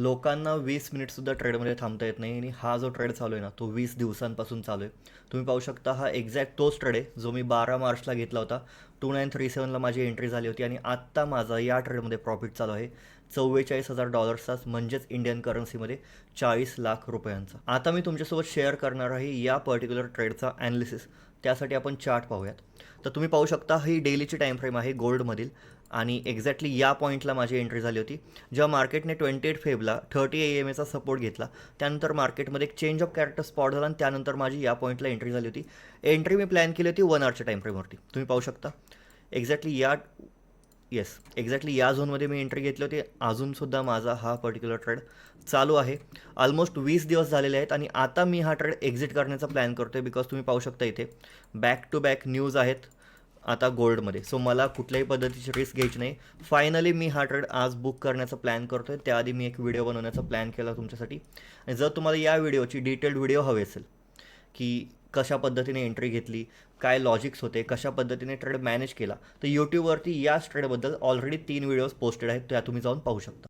लोकांना 20 मिनिटसुद्धा ट्रेडमध्ये थांबता येत नाही आणि हा जो ट्रेड चालू आहे ना तो 20 दिवसांपासून चालू आहे. तुम्ही पाहू शकता हा एक्झॅक्ट तोच ट्रेड आहे जो मी 12 मार्चला घेतला होता. 2937ला माझी एंट्री झाली होती आणि आत्ता माझा या ट्रेडमध्ये प्रॉफिट चालू आहे $44,000 म्हणजेच इंडियन करन्सीमध्ये 40 लाख रुपयांचा. आता मी तुमच्यासोबत शेअर करणार आहे या पर्टिक्युलर ट्रेडचा ॲनालिसिस. त्यासाठी आपण चार्ट पाहूयात. तर तुम्ही पाहू शकता ही डेलीची टाईम फ्रेम आहे गोल्डमधील आणि एक्झॅक्टली या पॉईंटला माझी एंट्री झाली होती जेव्हा मार्केटने 28 फेबला 30 AMAचा सपोर्ट घेतला. त्यानंतर मार्केटमध्ये एक चेंज ऑफ कॅरेक्टर स्पॉट झाला आणि त्यानंतर माझी या पॉईंटला एंट्री झाली होती. एंट्री मी प्लॅन केली होती 1 आवरच्या टाईम फ्रेमवरती. तुम्ही पाहू शकता एक्झॅक्टली या झोनमध्ये मी एंट्री घेतली होती. अजूनसुद्धा माझा हा पर्टिक्युलर ट्रेड चालू आहे. ऑलमोस्ट 20 दिवस झालेले आहेत आणि आता मी हा ट्रेड एक्झिट करण्याचा प्लॅन करतो आहे बिकॉज तुम्ही पाहू शकता इथे बॅक टू बॅक न्यूज आहेत आता गोल्डमध्ये. सो मला कुठल्याही पद्धतीची रिस्क घ्यायची नाही. फायनली मी हा ट्रेड आज बुक करण्याचा प्लॅन करतो आहे. त्याआधी मी एक व्हिडिओ बनवण्याचा प्लॅन केला तुमच्यासाठी. आणि जर तुम्हाला या व्हिडिओची डिटेल्ड व्हिडिओ हवे असेल की कशा पद्धतीने एंट्री घेतली, काय लॉजिक्स होते, कशा पद्धतीने ट्रेड मॅनेज केला, तर यूट्यूबवरती याच ट्रेडबद्दल ऑलरेडी 3 व्हिडिओज पोस्टेड आहेत. त्या तुम्ही जाऊन पाहू शकता.